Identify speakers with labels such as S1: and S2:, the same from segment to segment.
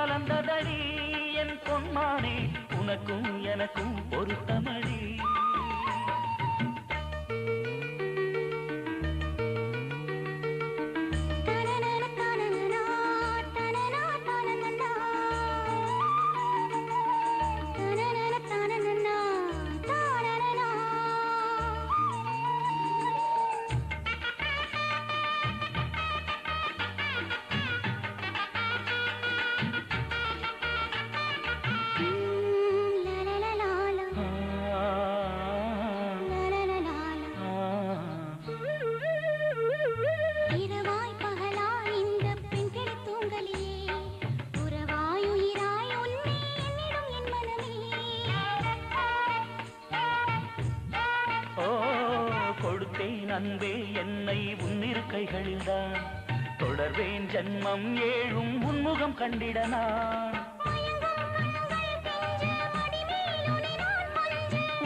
S1: கலந்ததடி என் பொன்மானே உனக்கும் எனக்கும் பொருத்தமடி அன்பே என்னை உன்னிருக்கைகளில்தான் தொடர்வேன் ஜன்மம் ஏழும் உன்முகம் கண்டிட நான்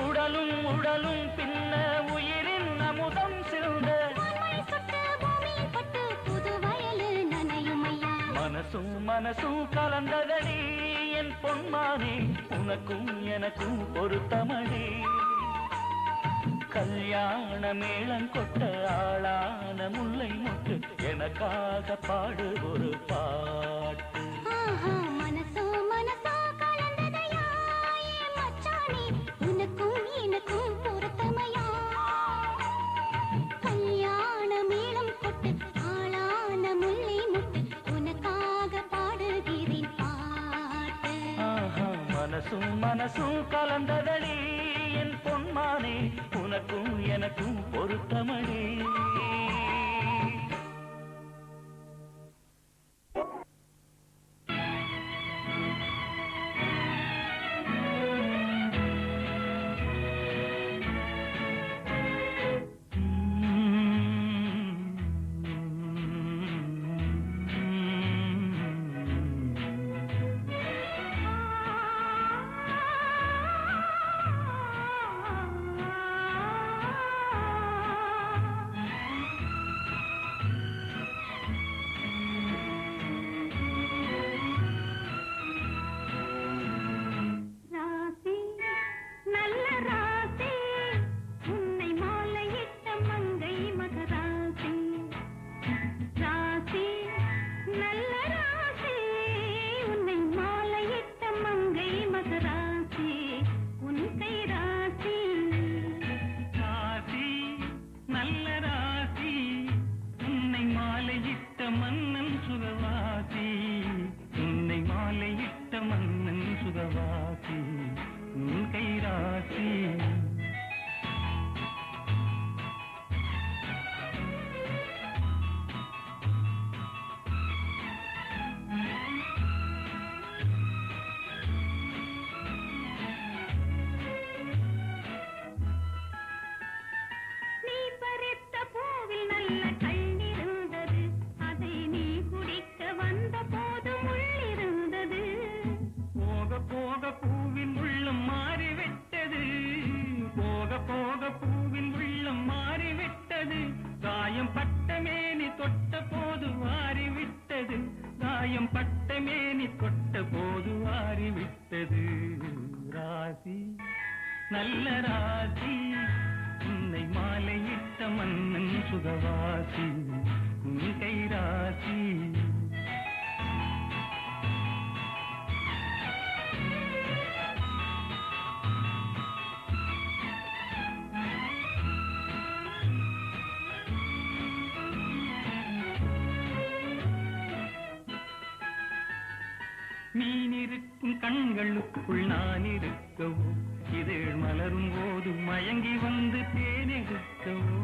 S1: உடலும் உடலும் பின்ன உயிரின் அமுதம் சிறந்த மனசும் மனசும் கலந்ததடி என் பொன்மானே உனக்கும் எனக்கும் பொருத்தமடி கல்யாண மேளம் கொட்ட ஆளான முல்லை முட்டு எனக்காக பாடு ஒரு பாட்டு
S2: மனசோ மனசோ கலந்ததையா மச்சானே உனக்கும் எனக்கும் பொருத்தமையா கல்யாண மேளம் கொட்டு ஆளான முல்லை முட்டு உனக்காக பாடுகிறேன் பாட்டு
S1: மனசும் மனசும் கலந்ததடி என் பொன்மானே உனக்கும் எனக்கும் பொருத்தமடி நல்ல ராசி உன்னை மாலையிட்ட மன்னன் சுகவாசி உன் கை ராசி மீனிருக்கும் கண்களுக்குள் நான் இருக்கவோ இதழ் மலரும் போது மயங்கி வந்து தேனெடுக்கவோ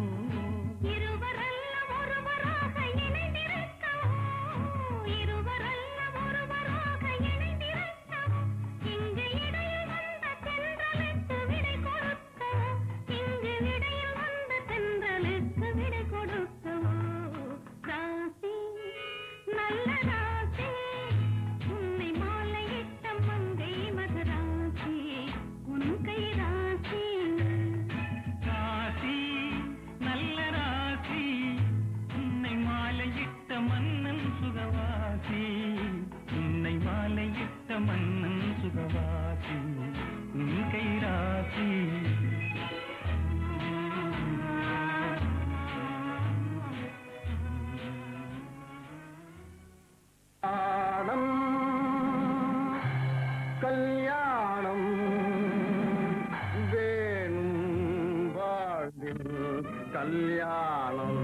S3: கல்யாணம்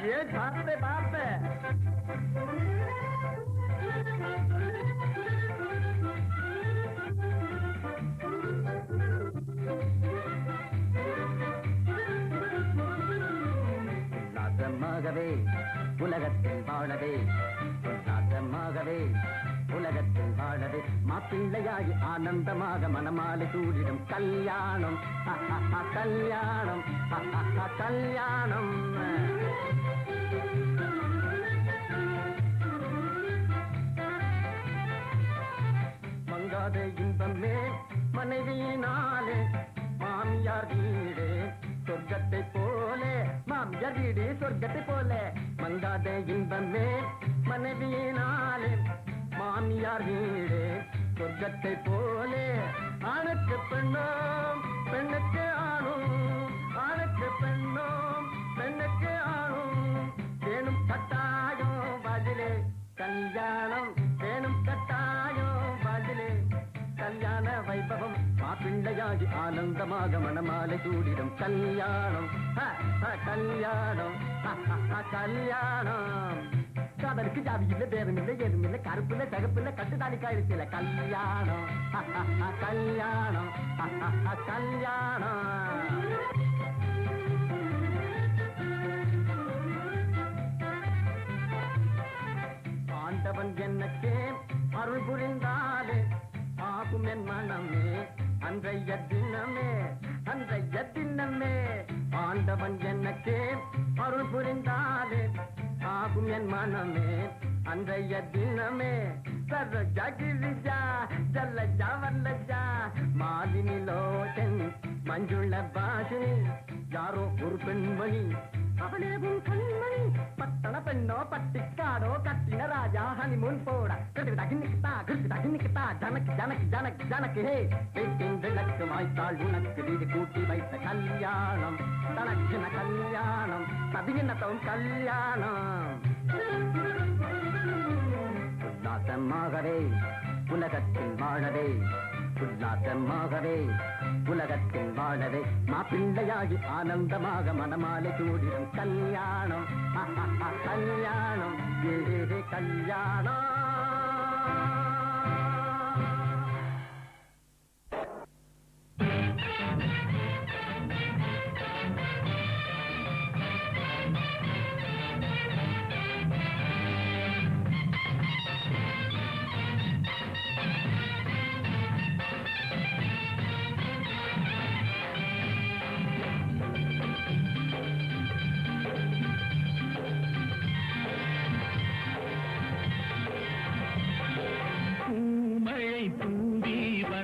S3: ஏ பார்த்து பார்த்து உல்லாசமாகவே உலகத்தில் வாழவே உல்லாசமாகவே உலகத்தில் வாழவே மாப்பிள்ளையாகி ஆனந்தமாக மனமாலை சூடிடும் கல்யாணம் கல்யாணம் கல்யாணம் மங்காத இன்பமே மனைவியினாலே மாமியார் வீடு சொர்க்கத்தை போலே மாமியார் வீடு சொர்க்கத்தை போலே மங்காத இன்பமே மனைவியினாலே மாமியார் வீடு சொர்க்கத்தை போலே ஆணுக்கு பெண்ணோம் பெண்ணுக்கு ஆணும் ஆணுக்கு பெண்ணோம் பெண்ணுக்கு ஆணும் வேணும் கட்டாயம் பதிலே கல்யாணம் வேணும் கட்டாயம் பதிலே கல்யாண வைபவம் மாப்பிள்ளையாகி ஆனந்தமாக மனமாலை சூடிடும் கல்யாணம் கல்யாணம் கல்யாணம் காதலுக்கு ஜாதி இல்ல பேரும் இல்ல ஏதும் இல்ல கருப்பு இல்ல தகப்பு இல்ல கட்டுத்தாலி காயிடுச்சு இல்ல கல்யாணம் கல்யாணம் கல்யாணம் ஆண்டவன் என்னக்கே அருள் புரிந்தாலே ஆகும் என் மனமே அன்றைய தினமே அன்றைய தினமே ஆண்டவன் என்னக்கே அருள் புரிந்தாலே ஆகும் என் மனமே அன்றைய தினமே சரோஜா கிரிஜா ஜல்லஜா வல்லஜா மாலினி லோச்சனி மஞ்சுள பாஷினி யாரோ ஒரு பெண்மணி அவளேவும் கண்மணி பட்டண பெண்ணோ பட்டிக்காடோ கட்டின ராஜா ஹனிமூன் போட கிருக்கிட்டா ஜனக்கு ஜனக்கு ஜனக்கு ஜனக்கு ஹே வீட்டின் விளக்கு வாய்த்தாள் உனக்கு வீடு கூட்டி வைத்த கல்யாணம் தனக்கின கல்யாணம் பதினத்தவும் கல்யாணம் உல்லாசமாகவே உலகத்தில் வாழவே உல்லாசமாகவே உலகத்தில் வாழவே மாப்பிள்ளையாகி ஆனந்தமாக மனமாலை சூடிடும் கல்யாணம் கல்யாணம் ஏழே கல்யாணம்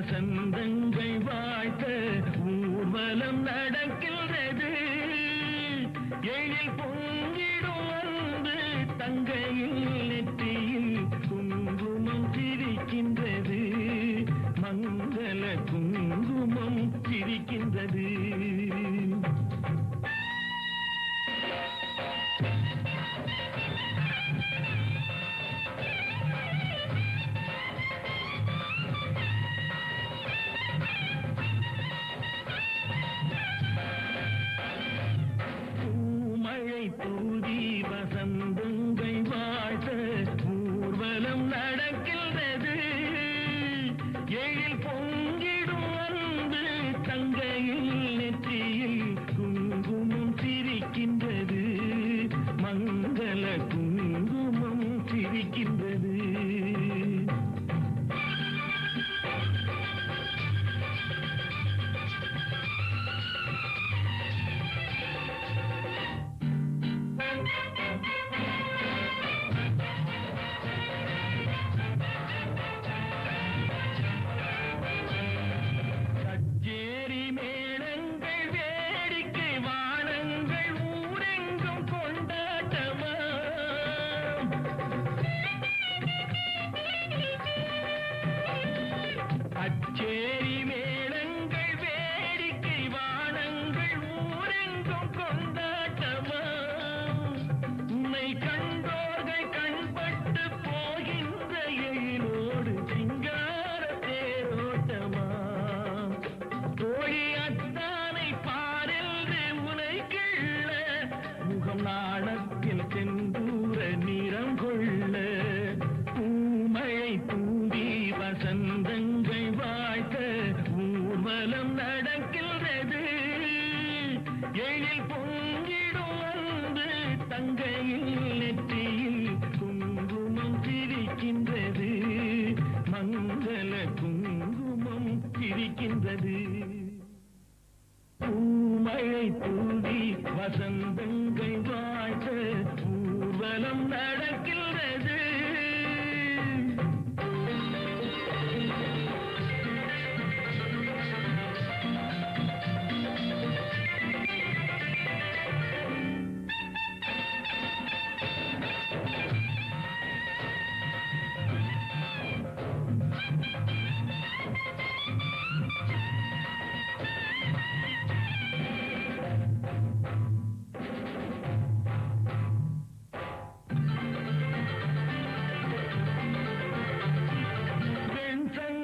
S1: வசந்தங்கள் வாழ்த்த ஊர்வலம் நடக்கின்றது எழில் பொங்கிடும் வந்து தங்கையில் நெற்றியில் குங்குமம் சிரிக்கின்றது மங்கள குங்குமம் சிரிக்கின்றது தூதி வசந்தங்கள் வாழ்த்த ஊர்வலம் நடக்கின்றது எழில் பொங்கிடும் வந்து தங்கையில் நெற்றி ஊர்வலம் நடக்கின்றது எழில் பொங்கிடும் அன்பு தங்கையில் நெற்றியில் குங்குமம் சிரிக்கின்றது மங்கள குங்குமம் சிரிக்கின்றது பூமழை தூவி வசந்தங்கள் வாழ்த்த ஊர்வலம் நடக்கின்றது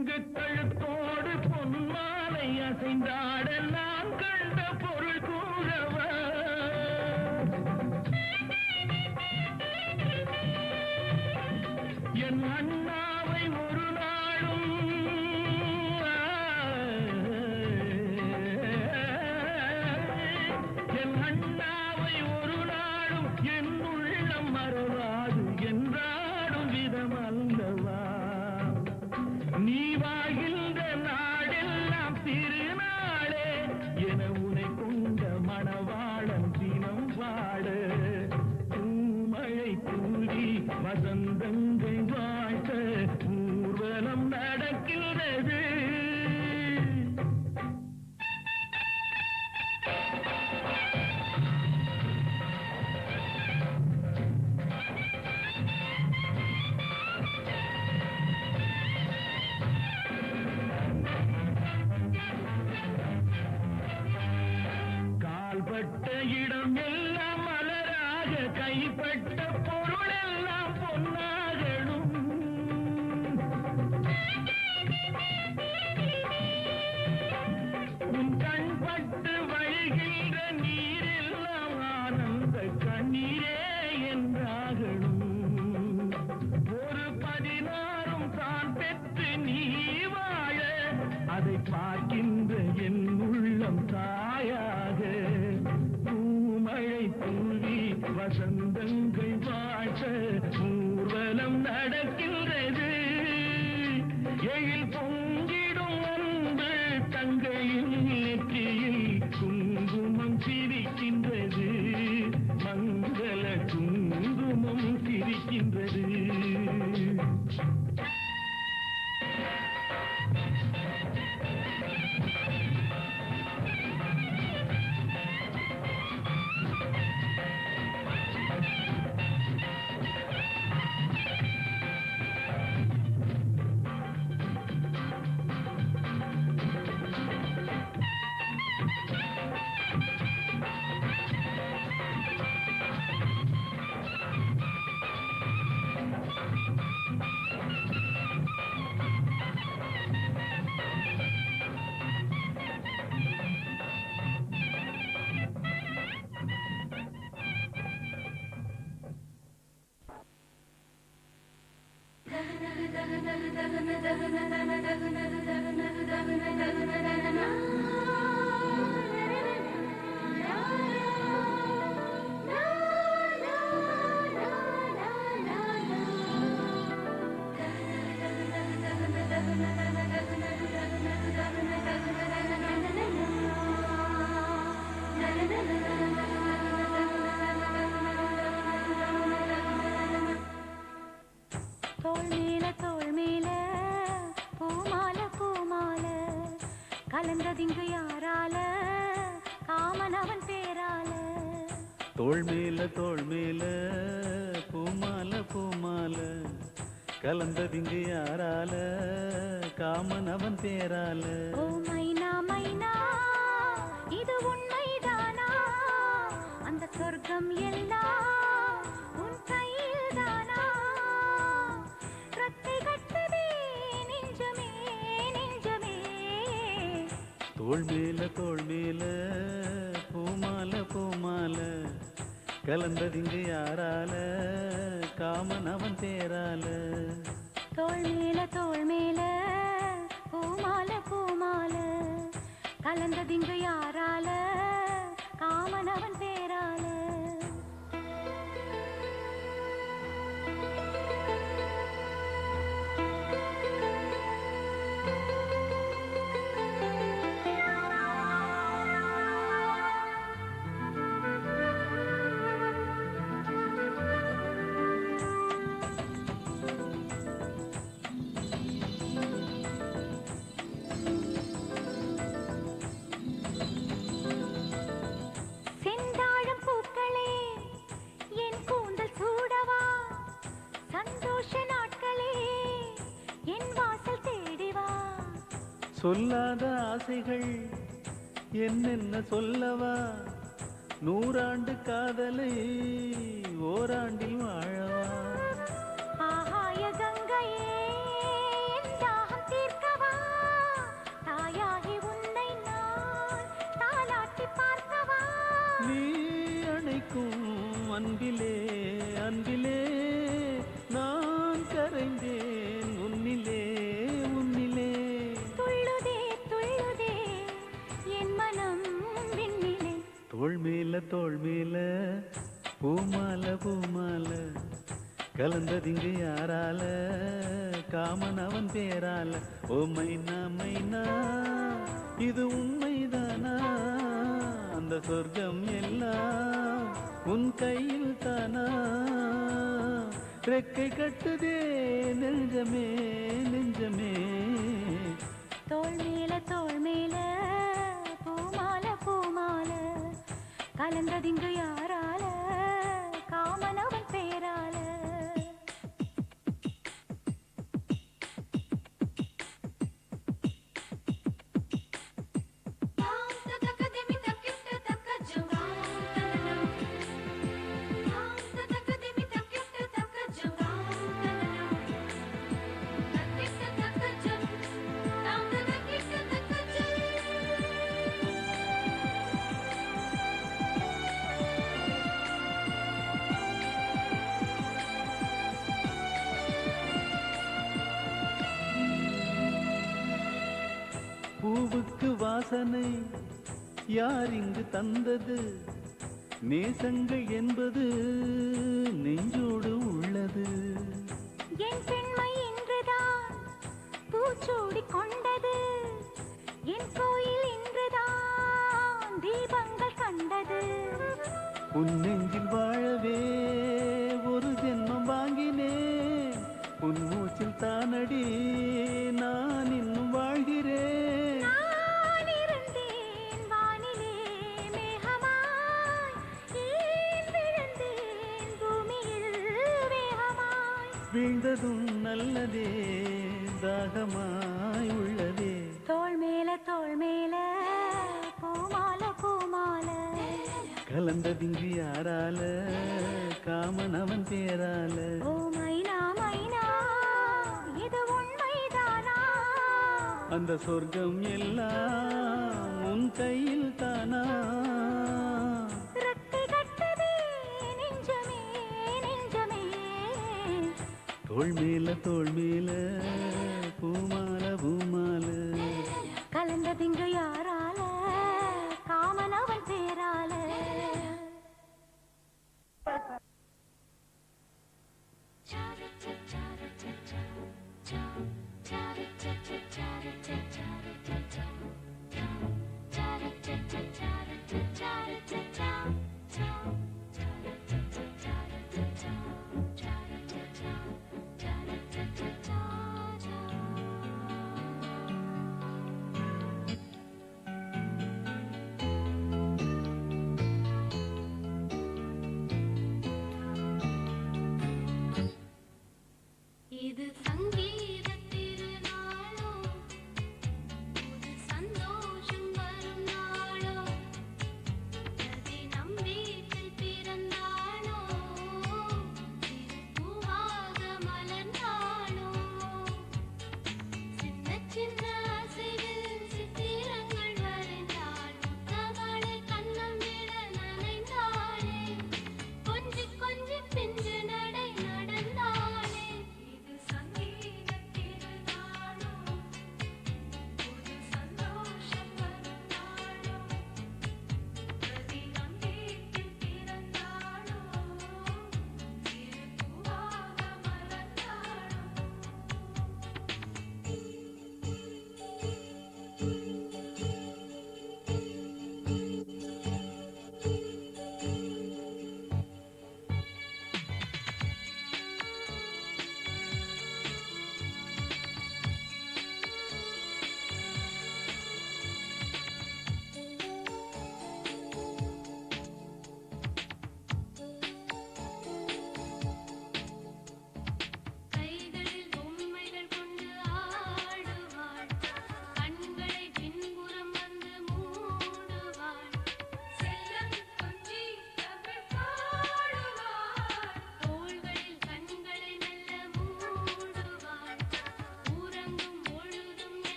S1: கழுத்தோடு பொன்மாலை அசைந்தாட நான் கண்ட பொருள் கூறவா என் அண்ணாவை ஒரு நாளும் என் அண்ணாவை ஒரு நாளும் என் உள்ளம் மறவாது என்றாடும் விதம் அல்லவா நீ வாழ்கின்ற நாடெல்லாம் திருநாளே என உனை கொண்ட மணவாளன் தினம் பாட பூமழை தூவி வசந்தங்கள் வாழ்த்த ஊர்வலம் நடக்கிறது கால்பட்ட இடம் எல்லாம் மலராக கைப்பட்ட பொருள் எல்லாம் பொன்னாகணும் உன் கண்பட்டு வழிகின்ற நீரெல்லாம் ஆனந்த கண்ணீரே என்றாகணும் ஒரு 16 தான் பெற்று நீ வாழ அதை பார்க்கின்ற என் உள்ளம் தாயாக பூமழை தூவி வசந்தங்கள் வாழ்த்த ஊர்வலம் நடக்கின்றது எழில் பொங்கிடும் அன்பு தங்கையில் நெற்றியில் குங்குமம் சிரிக்கின்றது மங்கள குங்குமம் சிரிக்கின்றது
S2: தோள் மேல பூமால பூமால கலந்ததிங்கு யாரால காமன் அவன் பேரால
S4: தோள் மேல பூமால பூமால கலந்ததிங்கு யாரால காமன் அவன் பேரால
S2: ஓ மைனா மைனா இது உண்மைதானா அந்த சொர்க்கம் எல்லாம் உன் கையில் தானா ரத்தை கட்டதே நெஞ்சமே நெஞ்சமே
S4: தோள் மேல பூமால பூமால கலந்ததிங்கு யாரால காமன் அவன் பேரால
S2: தோள் மேல பூமால பூமால கலந்ததிங்கு யாரால காமனவன் பேரால செந்தாழம் பூக்களே என் கூந்தல் சூடவா சந்தோஷ நாட்களே என் வாசல் தேடிவா
S4: சொல்லாத ஆசைகள் என்னென்ன சொல்லவா நூறாண்டு காதலை ஓராண்டில் வாழவா
S2: ஆகாய கங்கையே என் தாகம் தீர்க்கவா தாயாகி உன்னை நான் தாலாட்டி பார்க்கவா
S4: நீ அணைக்கும் அன்பிலே அன்பிலே நான் கரைந்தேன் உன்னிலே உன்னிலே
S2: துள்ளுதே துள்ளுதே என் மனம் விண்ணிலே
S4: தோள் மேல பூமால பூமால கலந்ததிங்கு யாரால காமன் அவன் பேரால ஓ மைனா மைனா இது உண்மைதானா அந்த சொர்க்கம் எல்லாம் உன் கையில் தானா ரெக்கை கட்டுதே நெஞ்சமே நெஞ்சமே
S2: தோள் மேல பூமால பூமால கலந்ததிங்கு யாரால காமனவன் பேரால
S4: பூவுக்கு வாசனை யார் இங்கு தந்தது நேசங்கள் என்பது நெஞ்சோடு உள்ளது
S2: என் பெண்மை இன்றுதான் பூச்சூடி கொண்டது என் கோயில் இன்றுதான் தீபங்கள் கண்டது
S4: உன் நெஞ்சில் வாழவே ஒரு ஜென்மம் வாங்கினேன் உன் மூச்சில் தானடி நான் இன்னும் வாழ்கிறேன்
S2: நான் இருந்தேன் வானிலே மேகமாய் ஏன் விழுந்தேன் பூமியில் வேகமாய்
S4: வீழ்ந்ததும் நல்லதே தாகமாய் உள்ளதே
S2: தோள் மேல பூமால பூமால
S4: கலந்ததிங்கு யாரால காமன் அவன் பேரால
S2: ஓ மைனா மைனா இது உண்மைதானா
S4: அந்த சொர்க்கம் எல்லாம் உன் கையில் தானா
S2: ரெக்கை கட்டுதே நெஞ்சமே நெஞ்சமே
S4: தோள் மேல பூமால பூமால
S2: கலந்ததிங்கு யாரால காமனவன் பேரால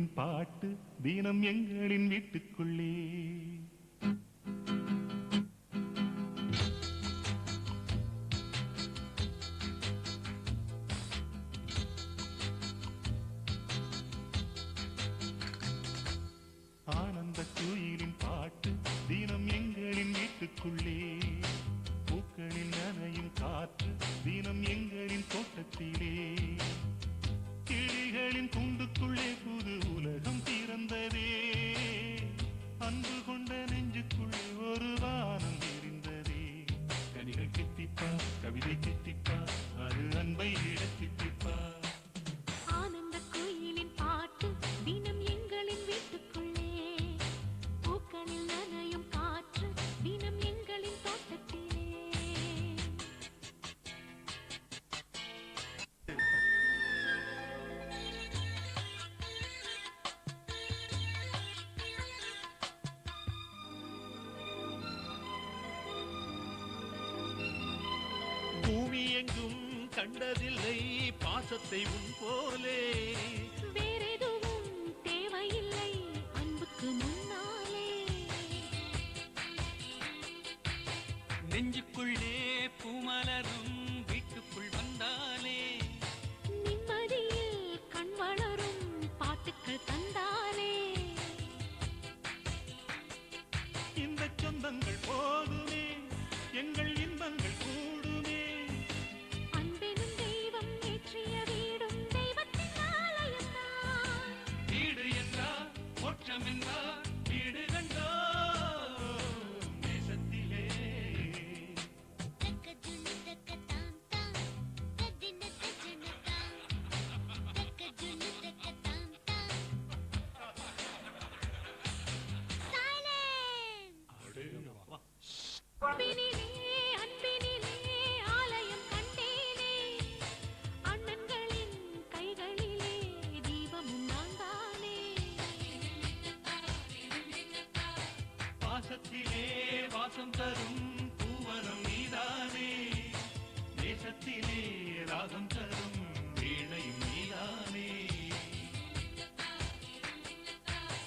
S1: குயிலின் பாட்டு தினம் எங்களின் வீட்டுக்குள்ளே. ஆனந்த குயிலின் பாட்டு தினம் எங்களின் வீட்டுக்குள்ளே. பூக்களின் நனையும் காற்று தினம் எங்களின் தோட்டத்திலே. கிளிகளின் கூண்டுக்குள்ளே புது உலகம் பிறந்ததே. அன்பு கொண்ட நெஞ்சுக்குள்ளே ஒரு வானம் தெரிந்ததே. கனிகள் கித்திப்பா, கவிதை கித்திப்பா, அது அன்பை விட கித்திப்பா.
S2: ஆனந்த குயிலின் பாட்டு தினம் எங்களின் வீட்டுக்குள்ளே. பூக்களில் நனையும் காற்று தினம் எங்களின் தோட்டத்திலே.
S1: பூமி எங்கும் கண்டதில்லை பாசத்தை உன் போலே.
S2: வேறெதுவும் தேவையில்லை அன்புக்கு முன்னாலே.
S4: நெஞ்சுக்குள்ளே பூமலரும் வீட்டுக்குள் வந்தாலே.
S2: நிம்மதியில் கண் வளரும் பாட்டுக்கள் தந்தாலே.
S1: இந்த சொந்தங்கள் போதுமே, எங்கள் இன்பங்கள் கூடுமே.
S2: அன்பெனும் தெய்வம் ஏற்றிய வீடும் தெய்வத்தின் ஆலயம்தான்.
S1: வீடு என்றால் மோட்சம் என்றால் வீடு கண்டோ தேசத்திலே.
S2: அன்பினிலே அன்பினிலே ஆலயம் கண்டேனே. அண்ணன்களின் கைகளிலே தீபமும் நான்தானே.
S1: பாசத்திலே வாசம் தரும் பூவனம் நீதானே. தேசத்திலே ராகம் தரும் வீணையும் நீதானே.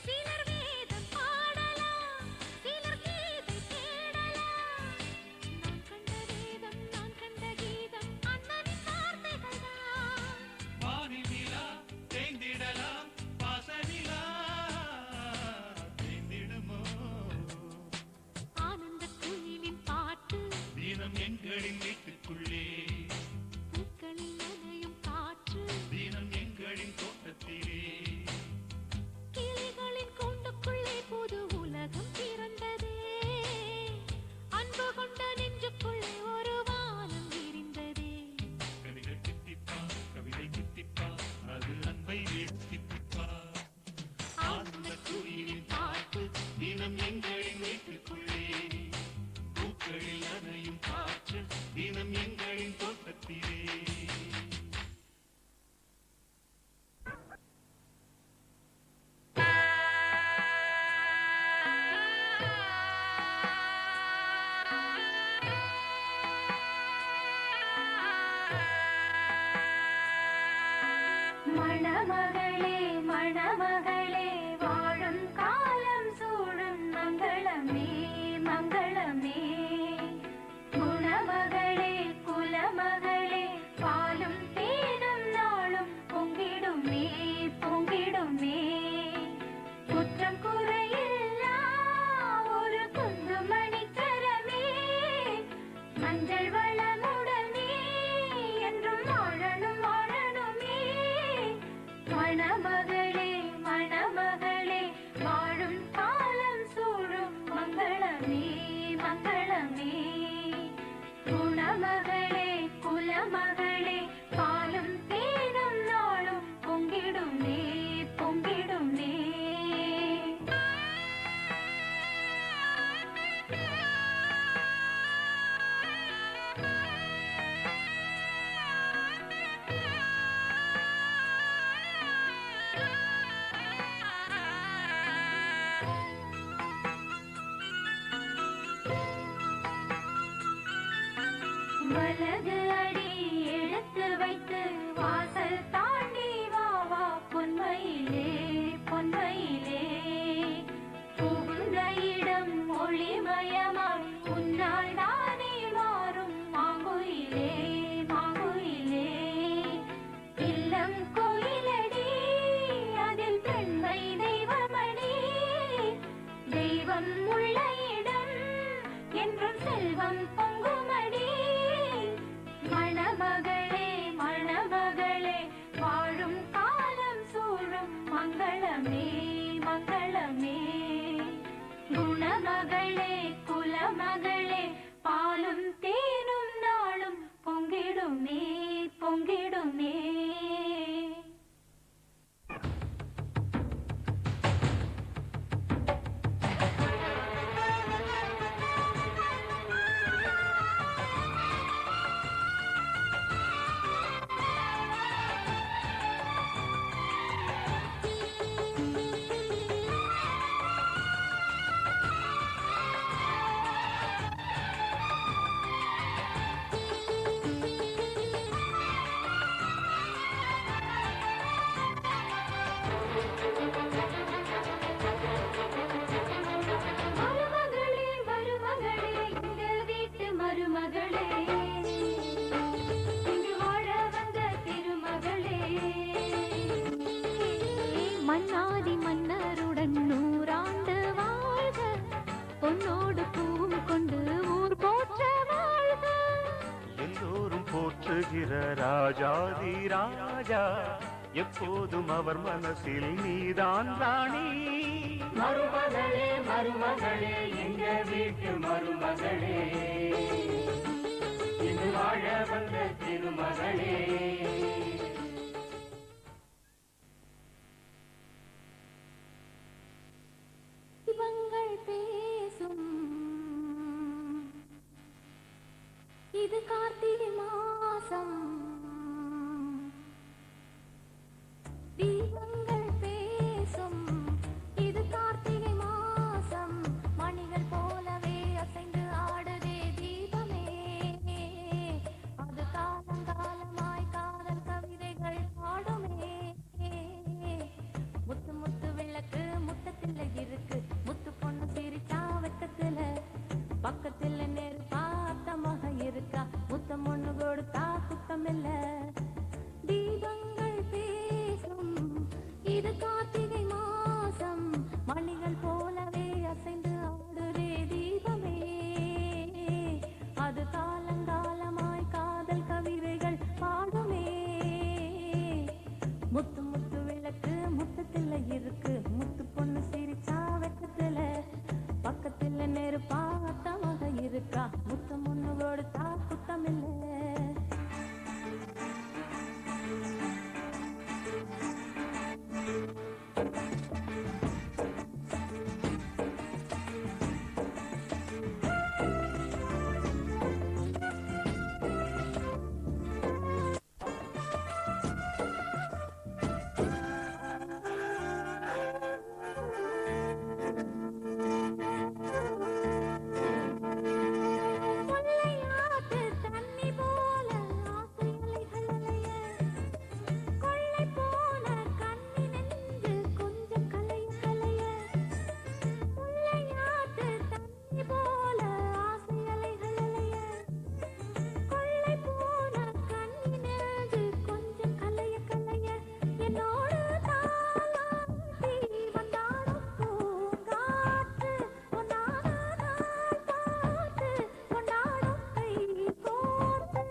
S2: சிலர் வேதம் பாடலாம், சிலர் கீதை தேடலாம். நான் கண்ட வேதம், நான் கண்ட கீதம் அண்ணனின் வார்த்தைகள்தான்.
S1: வானில் நிலா தேய்ந்திடலாம், பாசனிலா தேய்ந்திடுமோ.
S2: ஆனந்த குயிலின் பாட்டு
S1: தினம் எங்களின் வீட்டுக்குள்ளே.
S2: பூக்களில் நனையும் காற்று
S1: தினம் எங்களின் தோட்டத்திலே.
S2: கிளிகளின் கூண்டுக்குள்ளே புது உலகம் பிறந்ததே. அன்பு கொண்ட நெஞ்சுக்குள்ளே ஒரு வானம் விரிந்ததே.
S1: கவிகள் கித்திப்பா, கவிதை கித்திப்பா, அது அன்பை வீழ்த்திப்பா. ஆனந்த குயிலின் பாட்டு தினம் எங்களின் வீட்டுக்குள்ளே. பூக்களில் நனையும் காற்று தினம் எங்களின் தோட்டத்திலே.
S2: மணமகளே மணமகளே வாழும் காலம் சூழும் மங்களமே மங்களமே. குணமகளே குலமகளே பாலும் தேனும் நாளும் பொங்கிடுமே பொங்கிடுமே. குற்றம் குறையில்லா ஒரு குந்துமணி கரமே. மஞ்சள் வளமுடனே என்றும் வாழணும் வாழணுமே. மணமகளே மணமகளே வாழும் காலம் சூழும் மங்களமே மங்களமே. குணமகளே குலமகளே பாலும் தேனும் நாளும் பொங்கிடுமே பொங்கிடுமே.
S5: ராஜாதி ராஜா எப்போதும் அவர் மனசில் நீதான் ராணி.
S3: மருமகளே மருமகளே எங்க வீட்டு மருமகளே, இது வாழ வந்த திருமகளே.
S2: இவங்கள் பேசும் இது கார்த்திகை மாசம், தீபங்கள் பேசும் இது கார்த்திகை மாசம், மணிகள் போலவே அசைந்து ஆடுதே தீபமே, அது காலங்காலமாய் காதல் கவிதைகள் பாடுமே. முத்து முத்து விளக்கு முத்தத்தில் இருக்கு, முத்து பொண்ணு சிரிச்சா வெக்கத்துல, பக்கத்துல நெருப்பா அத்தமாக இருக்கா, முத்தம் ஒண்ணு கொடுத்தா குத்தமில்ல. தீபங்கள் பேசும் இது கார்த்திகை மாசம், மணிகள் போலவே அசைந்து ஆடுதே தீபமே, அது காலங்காலமாய் காதல் கவிதைகள் பாடுமே. முத்து முத்து விளக்கு முத்தத்துல இருக்கு, முத்து பொண்ணு சிரிச்சா வெக்கத்துல, பக்கத்துல நெருப்பா அத்தமாக இருக்கா, முத்தம் ஒண்ணு கொடுத்தா குத்தமில்ல. முல்லையாத்து தண்ணி போல ஆசை அலைகள் அலைய, கொள்ளை போன கண்ணி நெஞ்சு கொஞ்சம் கலைய கலைய. முல்லையாத்து தண்ணி போல ஆசை அலைகள் அலைய, கொள்ளை போன கண்ணி நெஞ்சு கொஞ்சம் கலைய கலைய. என்னோடு தாலாட்டி வந்தாடும் பூங்காற்று, பொன்னான நாள் பார்த்து கொண்டாடும் கை கோர்த்து,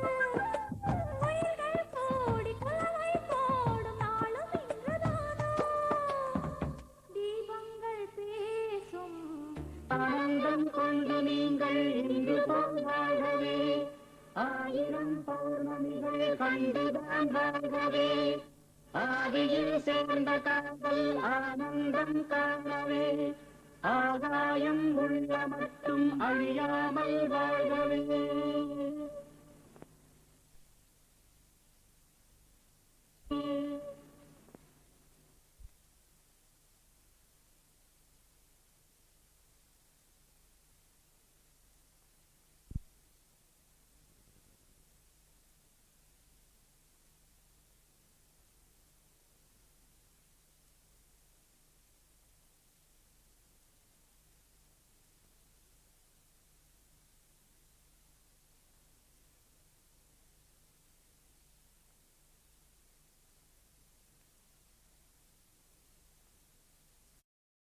S2: குயில்கள் கூடி கலவை போடும் நாளும் இங்குதானோ. தீபங்கள் பேசும்
S3: ஆனந்தம் கொண்டு நீங்கள் இன்று போகாகவே, ஆயிரம் பௌர்ணமிகள் கண்டுதான் வாழ்கவே, ஆதியில் சேர்ந்த காதல் ஆனந்தம் காணவே, ஆகாயம் உள்ள மட்டும் அழியாமல் வாழ்கவே.